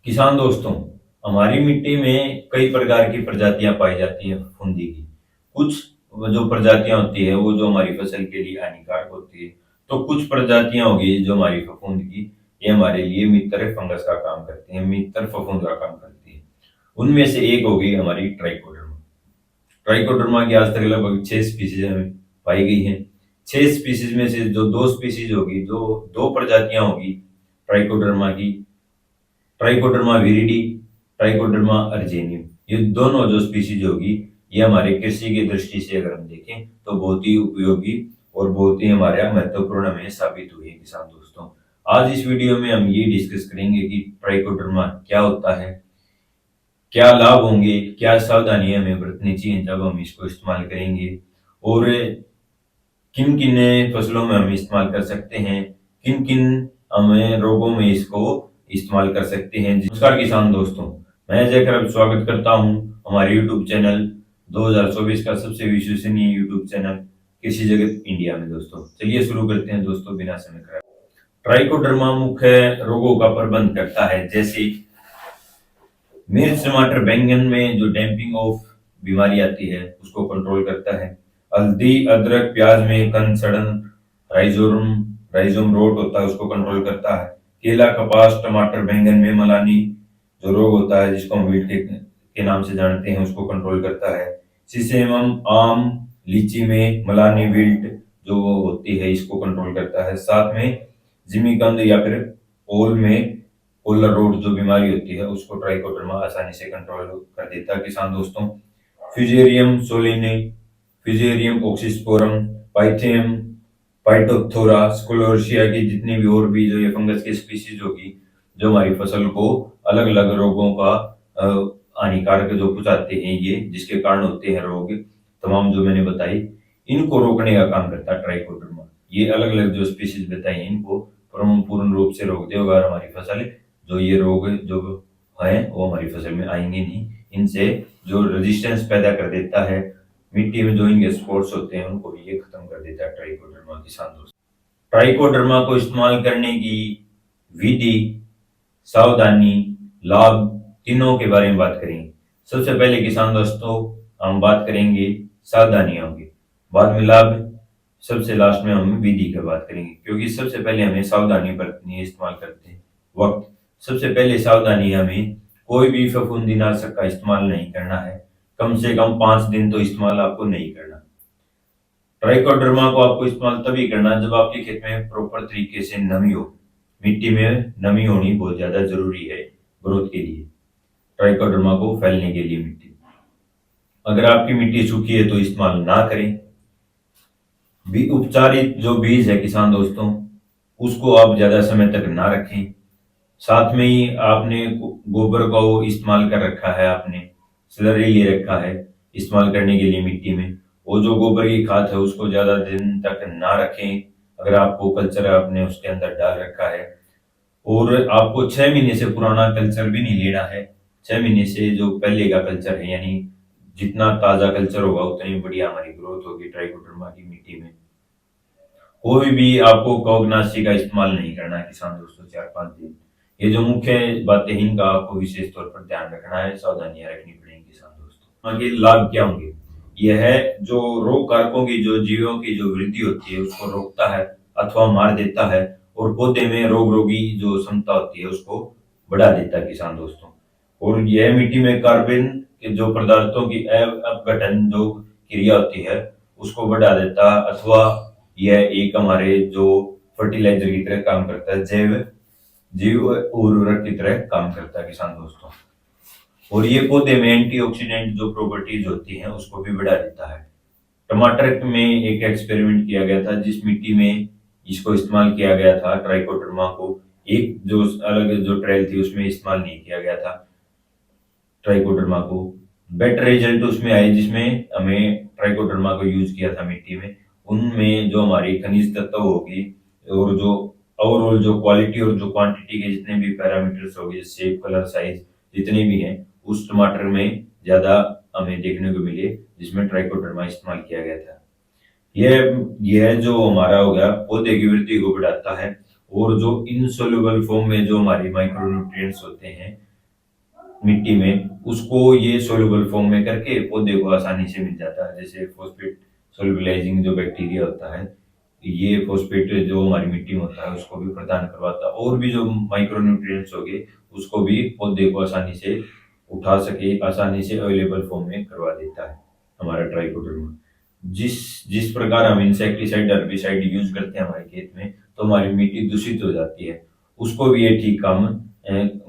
किसान दोस्तों, हमारी मिट्टी में कई प्रकार की प्रजातियां पाई जाती हैं फफूंदी की। कुछ जो प्रजातियां होती है वो जो हमारी फसल के लिए हानिकारक होती है, तो कुछ प्रजातियां होगी जो हमारी फफूंद की, ये हमारे लिए मित्र फंगस का काम करती है, मित्र फफूंद का काम करती है। उनमें से एक होगी हमारी ट्राइकोडर्मा। ट्राइकोडर्मा की आज तक लगभग 6 स्पीसीज हमें पाई गई हैं। 6 स्पीसीज में से जो 2 स्पीसीज होगी, जो 2 प्रजातियां होगी ट्राइकोडर्मा की, ट्राइकोडर्मा विरिडी, ट्राइकोडर्मा अर्जेनियम, ये दोनों जो स्पीशीज होगी, ये हमारे कृषि की दृष्टि से अगर हम देखें तो बहुत ही उपयोगी और बहुत ही हमारे महत्वपूर्ण हमें साबित हुई है किसान दोस्तों। आज इस वीडियो में हम ये डिस्कस करेंगे कि ट्राइकोडर्मा क्या होता है, क्या लाभ होंगे, क्या सावधानियां हमें बरतनी चाहिए जब हम इसको इस्तेमाल करेंगे, और किन किन फसलों में हम इस्तेमाल कर सकते हैं, किन किन हमें रोगों में इसको इस्तेमाल कर सकते हैं। नमस्कार किसान दोस्तों, मैं जयकर स्वागत करता हूं हमारे YouTube चैनल 2024 का सबसे विश्वसनीय YouTube चैनल कृषि जगत इंडिया में। दोस्तों चलिए शुरू करते हैं दोस्तों, बिना समय खराब। ट्राइकोडर्मा मुख्य रोगों का प्रबंध करता है, जैसे मिर्च, टमाटर, बैंगन में जो डैम्पिंग ऑफ बीमारी आती है उसको कंट्रोल करता है। हल्दी, अदरक, प्याज में कंद सड़न, राइजोम राइजोम रोट होता है, उसको कंट्रोल करता है। केला, कपास, टमाटर, बैंगन में मलानी जो रोग होता है, जिसको हम विल्ट के नाम से जानते हैं, उसको कंट्रोल करता है। सीसेमम, आम, लीची में मलानी विल्ट जो होती है, इसको कंट्रोल करता है। साथ में जिमीकंद या फिर ओल में ओलर रोड जो बीमारी होती है, उसको ट्राइकोडर्मा आसानी से कंट्रोल कर देता है किसान दोस्तों। फ्यूजेरियम सोलिनी, फ्यूजेरियम ऑक्सीस्पोरम, पाइथियम, पाइटोप्थोरा, स्क्लेरोसिया की जितनी भी और भी जो ये फंगस की स्पीशीज होगी, जो हमारी फसल को अलग अलग रोगों का हानिकारक जो पहुंचाते हैं, ये जिसके कारण होते हैं रोग तमाम जो मैंने बताई, इनको रोकने का काम करता है ट्राइकोडर्मा। ये अलग अलग जो स्पीशीज बताई हैं, इनको पूर्ण रूप से रोक देगा और हमारी फसल जो ये रोग जो है वो हमारी फसल में आएंगे नहीं। इनसे जो रेजिस्टेंस पैदा कर देता है, मिट्टी में जो इनके स्पोर्स होते हैं उनको ये खत्म कर देता है ट्राइकोडर्मा किसान दोस्तों। ट्राइकोडर्मा को इस्तेमाल करने की विधि, सावधानी, लाभ, तीनों के बारे में बात करेंगे। सबसे पहले किसान दोस्तों हम बात करेंगे सावधानियों की, बाद में लाभ, सबसे लास्ट में हम विधि की बात करेंगे, क्योंकि सबसे पहले हमें सावधानी बरतनी है इस्तेमाल करते हैं वक्त। सबसे पहले सावधानी हमें कोई भी फफूंदीनाशक का इस्तेमाल नहीं करना है, कम से कम 5 दिन तो इस्तेमाल आपको नहीं करना। ट्राइकोडर्मा को आपको इस्तेमाल तभी करना जब आपके खेत में प्रॉपर तरीके से नमी हो। मिट्टी में नमी होनी बहुत ज्यादा जरूरी है ग्रोथ के लिए, ट्राइकोडर्मा को फैलने के लिए मिट्टी। अगर आपकी मिट्टी सूखी है तो इस्तेमाल ना करें। भी उपचारित जो बीज है किसान दोस्तों, उसको आप ज्यादा समय तक ना रखें। साथ में ही आपने गोबर का वो इस्तेमाल कर रखा है, आपने स्लरी ले रखा है इस्तेमाल करने के लिए मिट्टी में, वो जो गोबर की खाद है उसको ज्यादा दिन तक ना रखें। अगर आपको कल्चर आपने उसके अंदर डाल रखा है, और आपको 6 महीने से पुराना कल्चर भी नहीं लेना है। 6 महीने से जो पहले का कल्चर है, यानी जितना ताजा कल्चर होगा उतनी बढ़िया हमारी ग्रोथ होगी ट्राइकोडर्मा की मिट्टी में। कोई भी आपको कवकनाशी का इस्तेमाल नहीं करना है किसान दोस्तों 4-5 दिन। ये जो मुख्य बातें हैं इनका आपको विशेष तौर पर ध्यान रखना है, सावधानियां रखनी पड़ेंगी किसान दोस्तों। आगे लाभ क्या होंगे, यह है जो रोग कारकों की, जो जीवों की जो वृद्धि होती है उसको रोकता है अथवा मार देता है, और पौधे में रोग रोगी जो क्षमता होती है उसको बढ़ा देता है किसान दोस्तों। और यह मिट्टी में कार्बन के जो पदार्थों की अपघटन जो क्रिया होती है उसको बढ़ा देता है, अथवा यह एक हमारे जो फर्टिलाइजर की तरह काम करता है, जीव उर्वरक की तरह काम करता है किसान दोस्तों। और ये पौधे में एंटीऑक्सीडेंट जो प्रॉपर्टीज होती हैं उसको भी बढ़ा देता है। टमाटर में एक एक्सपेरिमेंट किया गया था, जिस मिट्टी में इसको इस्तेमाल किया गया था ट्राइकोडर्मा को, एक जो अलग जो ट्रायल थी उसमें इस्तेमाल नहीं किया गया था ट्राइकोडर्मा को। बेटर रिजल्ट उसमें आए जिसमें हमें ट्राइकोडर्मा को यूज किया था मिट्टी में, उनमें जो हमारी खनिज तत्व होगी और जो ओवरऑल जो क्वालिटी और जो क्वांटिटी के जितने भी पैरामीटर्स होंगे, शेप, कलर, साइज जितने भी हैं, उस टमाटर में ज्यादा हमें देखने को मिले जिसमें ट्राइकोडर्मा इस्तेमाल किया गया था। यह जो हमारा हो गया पौधे की वृद्धि को बढ़ाता है, और जो इनसोल्युबल फॉर्म में जो हमारी माइक्रोन्यूट्रिएंट्स होते हैं मिट्टी में, उसको ये सोल्यूबल फॉर्म में करके पौधे को आसानी से मिल जाता है। जैसे फॉस्फेट सोल्यूबलाइजिंग जो बैक्टीरिया होता है, ये फॉस्फेट जो हमारी मिट्टी में होता है उसको भी प्रदान करवाता है, और भी जो माइक्रो न्यूट्रिएंट्स हो गए उसको भी पौधे को आसानी से उठा सके, आसानी से अवेलेबल फॉर्म में करवा देता है हमारा ट्राइकोडर्मा। जिस जिस प्रकार हम इंसेक्टिसाइड हर्बिसाइड यूज करते हैं हमारे खेत में, तो हमारी मिट्टी दूषित हो जाती है, उसको भी ये ठीक काम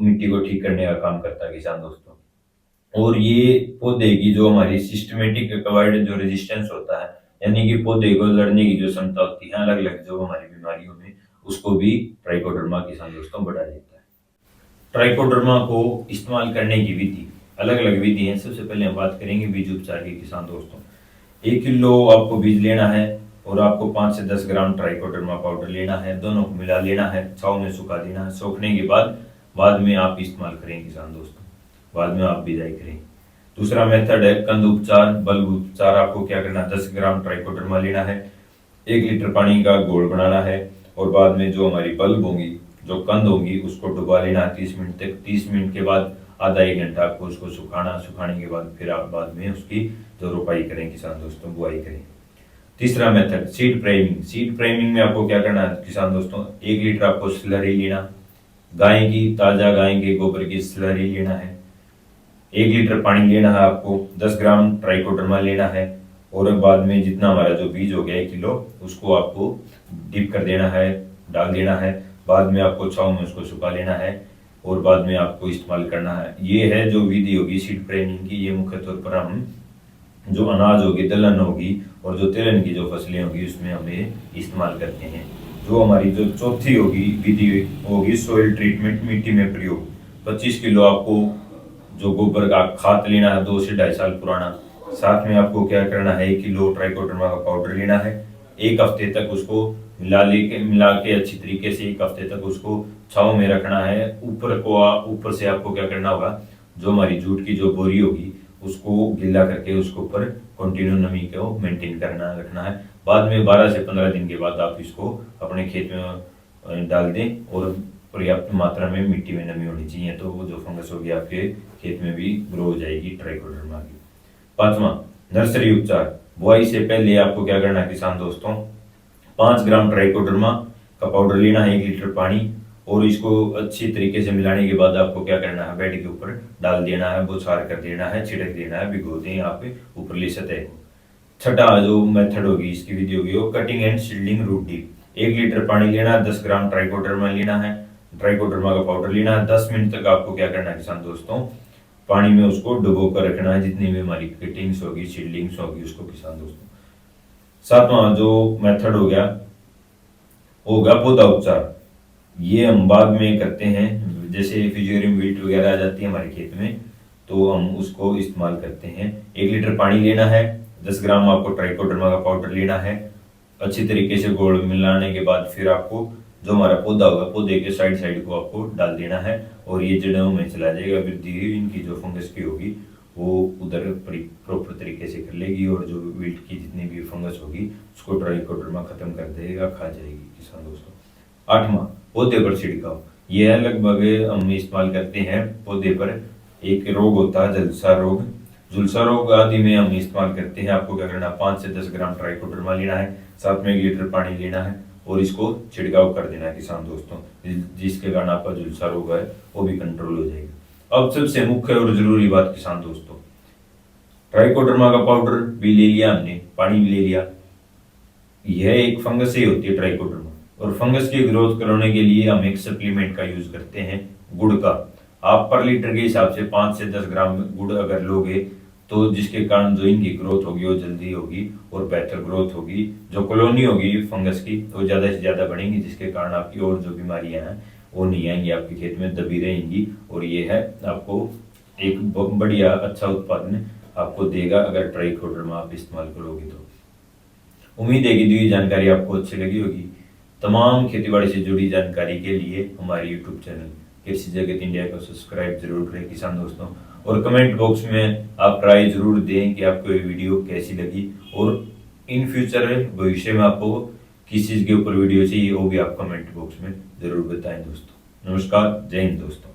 मिट्टी को ठीक करने का काम करता है किसान दोस्तों। और ये पौधे की जो हमारी सिस्टमेटिक एक्वायर्ड जो रेजिस्टेंस होता है, यानी कि पौधे को लड़ने की जो क्षमता होती है अलग अलग जो हमारी बीमारियों में, उसको भी ट्राइकोडर्मा किसान दोस्तों बढ़ा देता है। ट्राइकोडर्मा को इस्तेमाल करने की विधि, अलग अलग विधि है। सबसे पहले हम बात करेंगे बीज उपचार की किसान दोस्तों। 1 किलो आपको बीज लेना है और आपको 5 से 10 ग्राम ट्राइकोडर्मा पाउडर लेना है, दोनों को मिला लेना है, छांव में सुखा देना है। सूखने के बाद में आप इस्तेमाल करें किसान दोस्तों, बाद में आप बिजाई करें। दूसरा मेथड है कंद उपचार, बल्ब उपचार। आपको क्या करना है, 10 ग्राम ट्राइकोडर्मा लेना है, 1 लीटर पानी का घोल बनाना है, और बाद में जो हमारी बल्ब होंगी, जो कंद होंगी, उसको डुबा लेना है 30 मिनट तक। 30 मिनट के बाद आधा 1 घंटा आपको उसको सुखाना, सुखाने के बाद फिर आप बाद में उसकी जो रोपाई करें किसान दोस्तों, बुआई करें। तीसरा method seed priming. Seed priming में आपको क्या करना है किसान दोस्तों, 1 लीटर आपको स्लरी लेना, गाय की, ताजा गाय के गोबर की स्लरी लेना है। 1 लीटर पानी लेना है आपको, 10 ग्राम ट्राइकोडर्मा लेना है, और बाद में जितना हमारा जो बीज हो गया 1 किलो, उसको आपको डिप कर देना है, डाल देना है। बाद में आपको छांव में उसको सुखा लेना है, और बाद में आपको इस्तेमाल करना है। ये है जो विधि होगी सीड प्राइमिंग की। ये मुख्य तौर पर हम जो अनाज होगी, दलहन होगी, और जो तिलहन की जो फसलें होगी उसमें हमें इस्तेमाल करते हैं। जो हमारी जो चौथी होगी विधि होगी सॉइल ट्रीटमेंट, मिट्टी में प्रयोग। 25 किलो आपको जो गोबर का खाद लेना है, 2 से 2.5 साल पुराना। साथ में आपको क्या करना है, 1 किलो ट्राइकोडर्मा का पाउडर लेना है। 1 हफ्ते तक उसको मिला के अच्छी तरीके से 1 हफ्ते तक उसको छांव में रखना है। ऊपर से आपको क्या करना होगा, जो हमारी जूट की जो बोरी होगी उसको गीला करके उसके ऊपर कंटिन्यू नमी को मेंटेन करना रखना है। बाद में 12 से 15 दिन के बाद आप इसको अपने खेत में डाल दें, और पर्याप्त मात्रा में मिट्टी में नमी होनी चाहिए, तो वो जो फंगस होगी आपके खेत में भी ग्रो हो जाएगी ट्राइकोडर्मा की। पांचवा, नर्सरी उपचार। बुआई से पहले आपको क्या करना है किसान दोस्तों, 5 ग्राम ट्राइकोडर्मा का पाउडर लेना है, 1 लीटर पानी, और इसको अच्छी तरीके से मिलाने के बाद आपको क्या करना है, बेड के ऊपर डाल देना है, बौछार कर देना है, छिड़क देना है, भिगो दें यहाँ पे ऊपरली सतह को। छठा जो मेथड होगी, इसकी विधि होगी वो cutting and shielding root dip. 1 litre पानी लेना है, 10 ग्राम ट्राइकोडर्मा लेना है, ट्राइकोडर्मा का पाउडर लेना है। 10 मिनट तक आपको क्या करना है किसान दोस्तों, पानी में उसको डुबो कर रखना है, जितनी भी हमारी कटिंग्स होगी, शील्डिंग्स होगी, उसको किसान दोस्तों। सातवां जो मेथड हो गया होगा पौधा उपचार। ये हम बाद में करते हैं, जैसे फिजियोरियम विल्ट वगैरह आ जाती है हमारे खेत में, तो हम उसको इस्तेमाल करते हैं। 1 लीटर पानी लेना है, 10 ग्राम आपको ट्राइकोडर्मा का पाउडर लेना है। अच्छी तरीके से घोल मिलाने के बाद फिर आपको जो हमारा पौधा होगा, पौधे के साइड साइड को आपको डाल देना है, और ये जड़ों में चला जाएगा। वृद्धि इनकी जो फंगस की होगी वो उधर प्रॉपर तरीके से कर लेगी, और जो विल्ट की जितनी भी फंगस होगी उसको ट्राइकोडर्मा खत्म कर देगा, खा जाएगी किसान दोस्तों। आठवां, पौधे पर छिड़काव। यह है लगभग हम इस्तेमाल करते हैं पौधे पर। एक रोग होता है झुलसा रोग, झुलसा रोग आदि में हम इस्तेमाल करते हैं। आपको क्या करना है, 5 से 10 ग्राम ट्राइकोडर्मा लेना है, साथ में 1 लीटर पानी लेना है, और इसको छिड़काव कर देना है किसान दोस्तों, जिसके कारण आपका झुलसा रोग है वो भी कंट्रोल हो जाएगा। अब सबसे मुख्य और जरूरी बात किसान दोस्तों, ट्राइकोडर्मा का पाउडर भी ले लिया हमने, पानी भी ले लिया। यह एक फंगस ही होती है ट्राइकोडर्मा, और फंगस की ग्रोथ कराने के लिए हम एक सप्लीमेंट का यूज करते हैं, गुड़ का। आप पर लीटर के हिसाब से 5 से 10 ग्राम गुड़ अगर लोगे, तो जिसके कारण जो इनकी ग्रोथ होगी वो जल्दी होगी और बेहतर ग्रोथ होगी। जो कॉलोनी होगी फंगस की वो ज्यादा से ज्यादा बढ़ेंगी, जिसके कारण आपकी और जो बीमारियां हैं वो नहीं आएंगी, आपके खेत में दबी रहेंगी, और ये है आपको एक बढ़िया अच्छा उत्पादन आपको देगा अगर ट्राइकोडर्मा आप इस्तेमाल करोगे तो। उम्मीद है कि दी हुई जानकारी आपको अच्छी लगी होगी। तमाम खेतीबाड़ी से जुड़ी जानकारी के लिए हमारे यूट्यूब चैनल कृषि जगत इंडिया को सब्सक्राइब जरूर करें किसान दोस्तों, और कमेंट बॉक्स में आप राय जरूर दें कि आपको ये वीडियो कैसी लगी, और इन फ्यूचर भविष्य में आपको किस चीज़ के ऊपर वीडियो चाहिए वो भी आप कमेंट बॉक्स में जरूर बताएं दोस्तों। नमस्कार, जय हिंद दोस्तों।